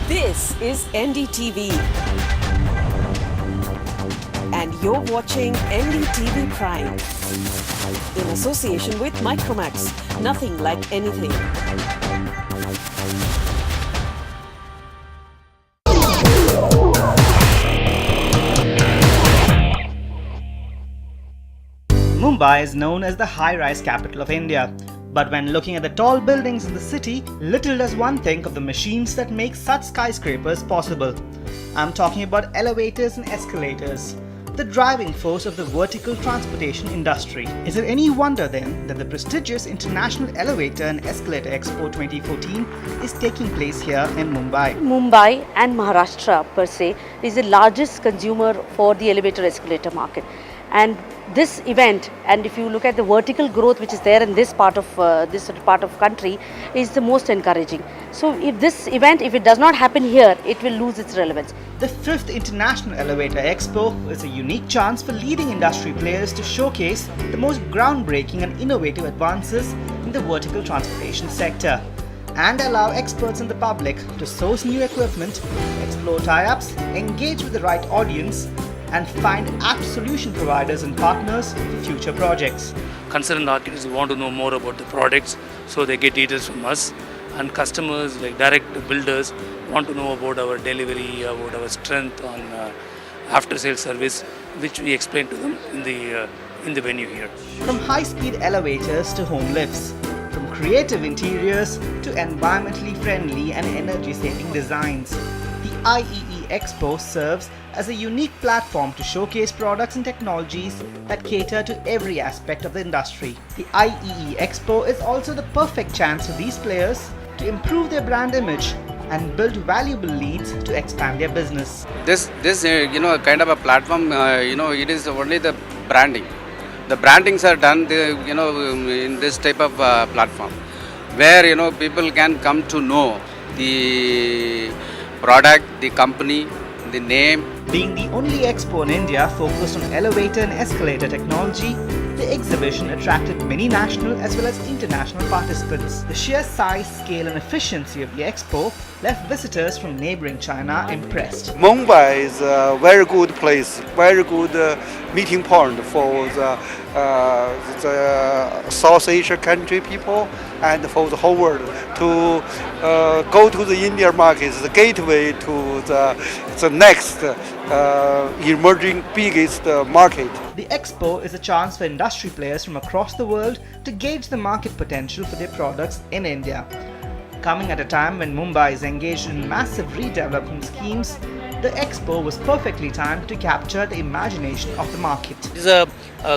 This is NDTV, and you're watching NDTV Prime in association with Micromax. Nothing like anything. Mumbai is known as the high-rise capital of India. But when looking at the tall buildings in the city, little does one think of the machines that make such skyscrapers possible. I'm talking about elevators and escalators, the driving force of the vertical transportation industry. Is it any wonder then that the prestigious International Elevator and Escalator Expo 2014 is taking place here in Mumbai? Mumbai and Maharashtra per se is the largest consumer for the elevator escalator market. And this event, and if you look at the vertical growth which is there in this part of country, is the most encouraging. So if this event, if it does not happen here, it will lose its relevance. The 5th International Elevator Expo is a unique chance for leading industry players to showcase the most groundbreaking and innovative advances in the vertical transportation sector and allow experts and the public to source new equipment, explore tie-ups, engage with the right audience, and find apt solution providers and partners for future projects. Concerned architects want to know more about the products, so they get details from us. And customers, like direct builders, want to know about our delivery, about our strength on after-sales service, which we explain to them in the venue here. From high-speed elevators to home lifts, from creative interiors to environmentally friendly and energy-saving designs, the IEE Expo serves as a unique platform to showcase products and technologies that cater to every aspect of the industry. The IEE Expo is also the perfect chance for these players to improve their brand image and build valuable leads to expand their business. This kind of a platform, it is only the branding. The brandings are done, in this type of platform, where people can come to know the product, the company, the name. Being the only expo in India focused on elevator and escalator technology, the exhibition attracted many national as well as international participants. The sheer size, scale and efficiency of the expo left visitors from neighboring China impressed. Mumbai is a very good place, very good meeting point for the South Asia country people and for the whole world to go to the Indian market, the gateway to the next emerging biggest market. The expo is a chance for industry players from across the world to gauge the market potential for their products in India. Coming at a time when Mumbai is engaged in massive redevelopment schemes, the expo was perfectly timed to capture the imagination of the market. It is a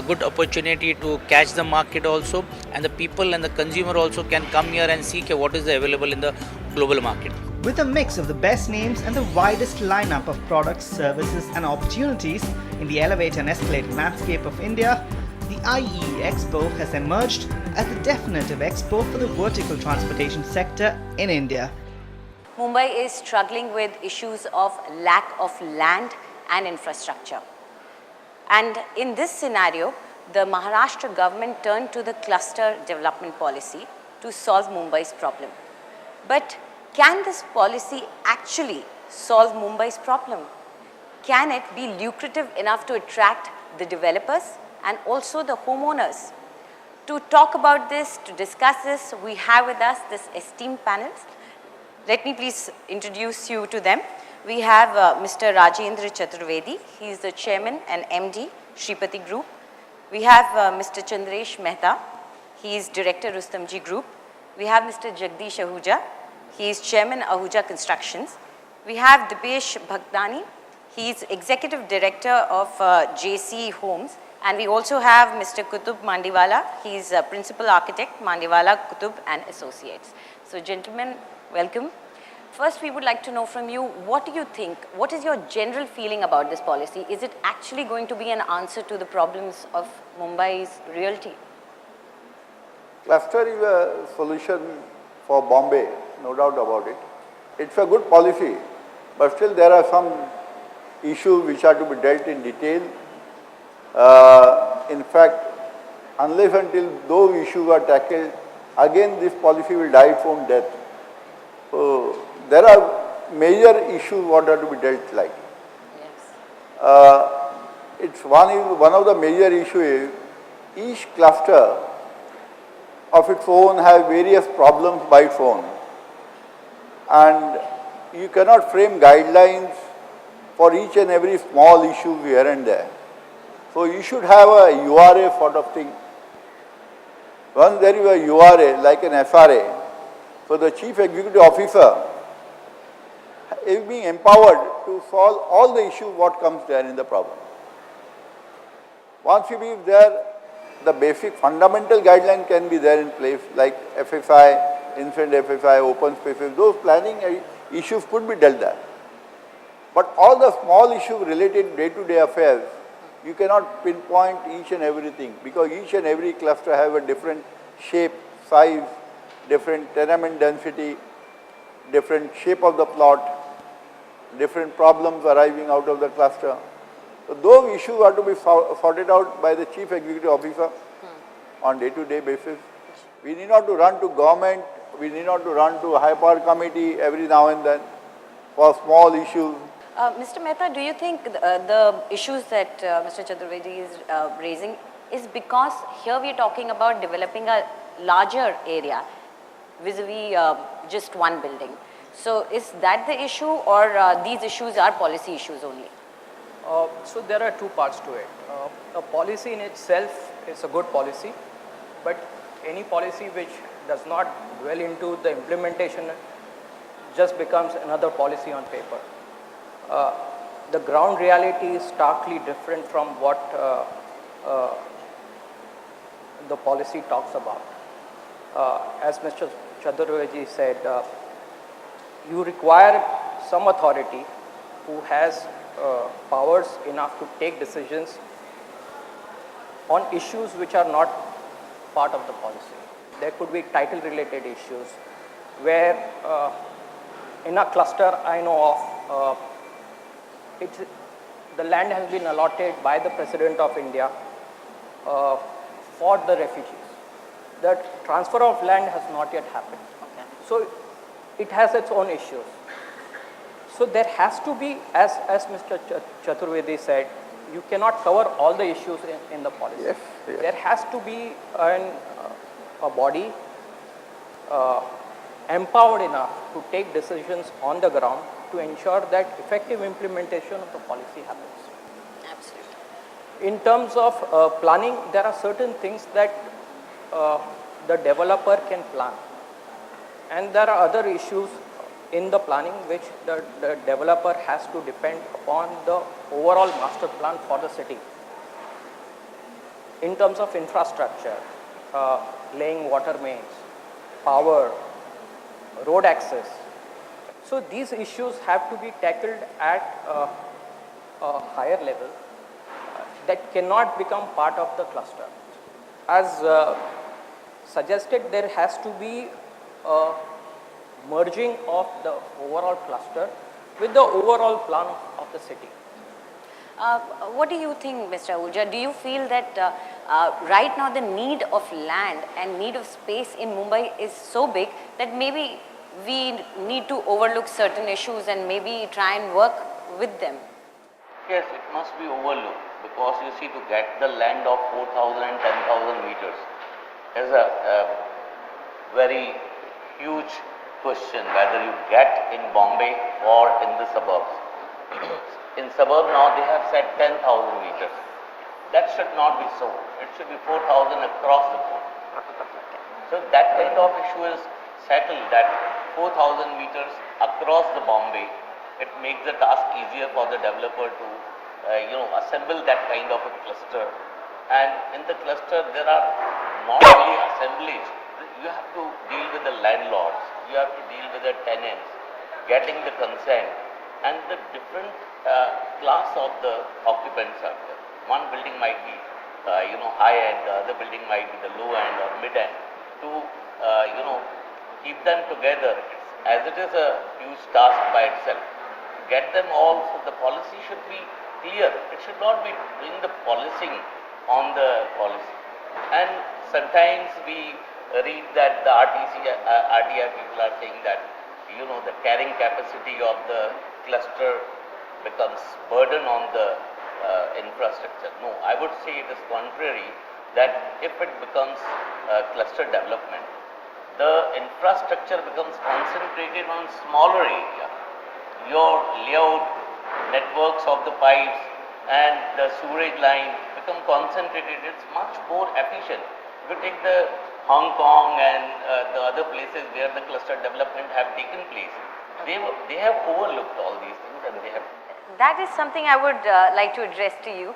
good opportunity to catch the market also, and the people and the consumer also can come here and see what is available in the global market. With a mix of the best names and the widest lineup of products, services and opportunities in the elevator and escalator landscape of India, the IEE Expo has emerged as the definitive expo for the vertical transportation sector in India. Mumbai is struggling with issues of lack of land and infrastructure. And in this scenario, the Maharashtra government turned to the cluster development policy to solve Mumbai's problem. But can this policy actually solve Mumbai's problem? Can it be lucrative enough to attract the developers and also the homeowners? To talk about this, to discuss this, we have with us this esteemed panel. Let me please introduce you to them. We have Mr. Rajendra Chaturvedi. He is the Chairman and MD, Shripati Group. We have Mr. Chandresh Mehta. He is Director, Rustomjee Group. We have Mr. Jagdish Ahuja. He is Chairman, Ahuja Constructions. We have Dipesh Bhagdani. He is Executive Director of JC Homes. And we also have Mr. Kutub Mandiwala. He is Principal Architect, Mandiwala, Kutub and Associates. So gentlemen, welcome. First, we would like to know from you, what do you think? What is your general feeling about this policy? Is it actually going to be an answer to the problems of Mumbai's realty? Cluster is a solution for Bombay, no doubt about it. It's a good policy, but still there are some issues which are to be dealt in detail. In fact, unless until those issues are tackled, again this policy will die its own death. So there are major issues what are to be dealt like. Yes. It's one of the major issue is each cluster of its own has various problems by its own, and you cannot frame guidelines for each and every small issue here and there. So you should have a URA sort of thing. Once there is a URA like an SRA, so the chief executive officer is being empowered to solve all the issues what comes there in the problem. Once you is there, the basic fundamental guideline can be there in place like FSI, infant FSI, open spaces, those planning issues could be dealt there. But all the small issues related day-to-day affairs, you cannot pinpoint each and everything because each and every cluster have a different shape, size, different tenement density, different shape of the plot, different problems arising out of the cluster. So those issues are to be sorted out by the chief executive officer on day-to-day basis. We need not to run to government, we need not to run to a high power committee every now and then for small issues. Mr. Mehta, do you think the issues that Mr. Chaturvedi is raising is because here we are talking about developing a larger area vis-a-vis just one building? So is that the issue, or these issues are policy issues only? So there are two parts to it. A policy in itself is a good policy, but any policy which does not dwell into the implementation just becomes another policy on paper. The ground reality is starkly different from what the policy talks about. As Mr. Chaturvedi said, you require some authority who has powers enough to take decisions on issues which are not part of the policy. There could be title related issues where in a cluster I know of, the land has been allotted by the President of India for the refugees. The transfer of land has not yet happened. Okay. So it has its own issues. So there has to be, as Mr. Chaturvedi said, you cannot cover all the issues in the policy. Yes, yes. There has to be a body empowered enough to take decisions on the ground to ensure that effective implementation of the policy happens. Absolutely. In terms of planning, there are certain things that the developer can plan. And there are other issues in the planning which the developer has to depend upon the overall master plan for the city. In terms of infrastructure, laying water mains, power, road access. So these issues have to be tackled at a higher level that cannot become part of the cluster. As suggested, there has to be a merging of the overall cluster with the overall plan of the city. What do you think, Mr. Ahuja? Do you feel that right now the need of land and need of space in Mumbai is so big that maybe we need to overlook certain issues and maybe try and work with them? Yes, it must be overlooked because you see, to get the land of 4,000 and 10,000 meters is a very huge question whether you get in Bombay or in the suburbs. In suburb now they have said 10,000 meters. That should not be so. It should be 4,000 across the board. So that kind of issue is settled, that 4,000 meters across the Bombay, it makes the task easier for the developer to assemble that kind of a cluster. And in the cluster there are not only assemblies, you have to deal with the landlords, you have to deal with the tenants, getting the consent, and the different class of the occupants are there. One building might be high end, the other building might be the low end or mid end. To keep them together, as it is a huge task by itself. To get them all, so the policy should be clear. It should not be doing the policing on the policy. And sometimes we read that the RTI people are saying that the carrying capacity of the cluster becomes burden on the infrastructure. No, I would say it is contrary, that if it becomes cluster development, the infrastructure becomes concentrated on smaller area. Your layout, networks of the pipes and the sewerage line become concentrated. It's much more efficient. If you take the Hong Kong and the other places where the cluster development have taken place, they have overlooked all these things, and they have. That is something I would like to address to you.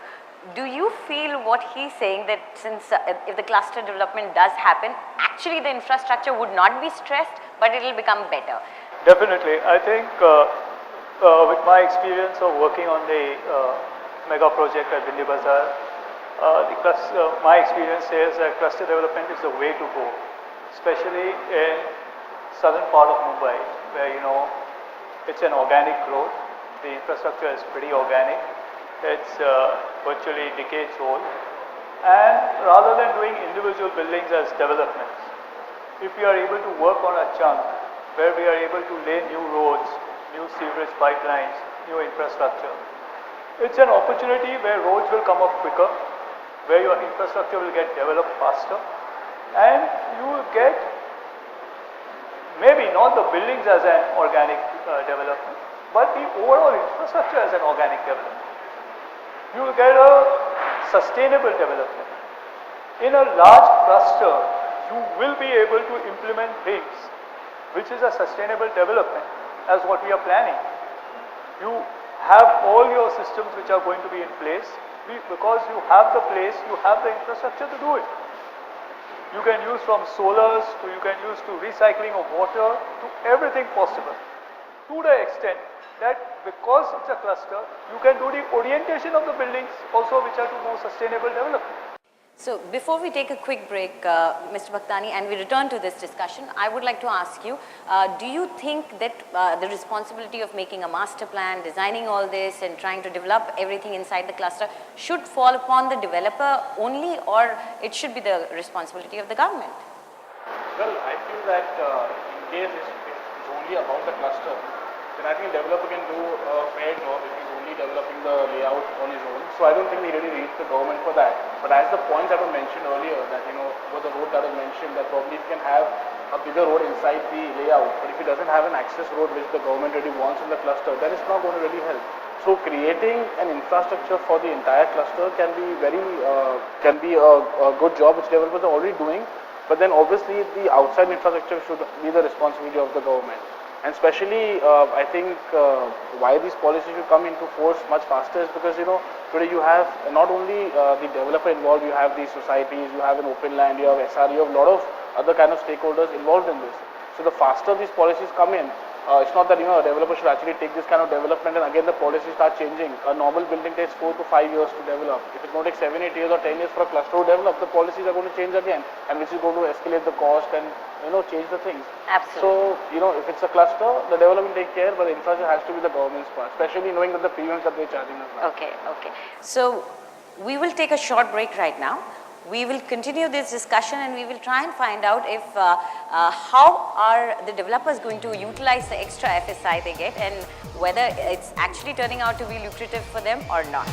Do you feel what he's saying, that since if the cluster development does happen, actually the infrastructure would not be stressed, but it will become better? Definitely. I think with my experience of working on the mega project at Bindi Bazaar, my experience says that cluster development is the way to go, especially in southern part of Mumbai, where it's an organic growth. The infrastructure is pretty organic. It's virtually decades old, and rather than doing individual buildings as developments, if we are able to work on a chunk where we are able to lay new roads, new sewerage pipelines, new infrastructure, it's an opportunity where roads will come up quicker, where your infrastructure will get developed faster, and you will get maybe not the buildings as an organic development, but the overall infrastructure as an organic development. You will get a sustainable development. In a large cluster, you will be able to implement things which is a sustainable development as what we are planning. You have all your systems which are going to be in place because you have the place, you have the infrastructure to do it. You can use from solars to you can use to recycling of water to everything possible, to the extent that because it's a cluster, you can do the orientation of the buildings also which are to more sustainable development. So before we take a quick break, Mr. Bhaktani, and we return to this discussion, I would like to ask you, do you think that the responsibility of making a master plan, designing all this and trying to develop everything inside the cluster should fall upon the developer only, or it should be the responsibility of the government? Well, I feel that in case it's only about the cluster, then I think a developer can do a fair job if he's only developing the layout on his own. So I don't think he really needs the government for that. But as the points that were mentioned earlier, that about the road that was mentioned, that probably he can have a bigger road inside the layout. But if he doesn't have an access road which the government really wants in the cluster, then it's not going to really help. So creating an infrastructure for the entire cluster can be a good job which developers are already doing. But then obviously the outside infrastructure should be the responsibility of the government. And especially, I think why these policies should come into force much faster is because, today you have not only the developer involved, you have the societies, you have an open land, you have SR, you have a lot of other kind of stakeholders involved in this. So the faster these policies come in, it's not that, a developer should actually take this kind of development and again the policies start changing. A normal building takes 4 to 5 years to develop. If it's going to take 7, 8 years or 10 years for a cluster to develop, the policies are going to change again, and which is going to escalate the cost and, change the things. Absolutely. So, if it's a cluster, the developer will take care, but the infrastructure has to be the government's part, especially knowing that the premiums that they're charging us now. Okay. So we will take a short break right now. We will continue this discussion and we will try and find out if how are the developers going to utilize the extra FSI they get and whether it's actually turning out to be lucrative for them or not.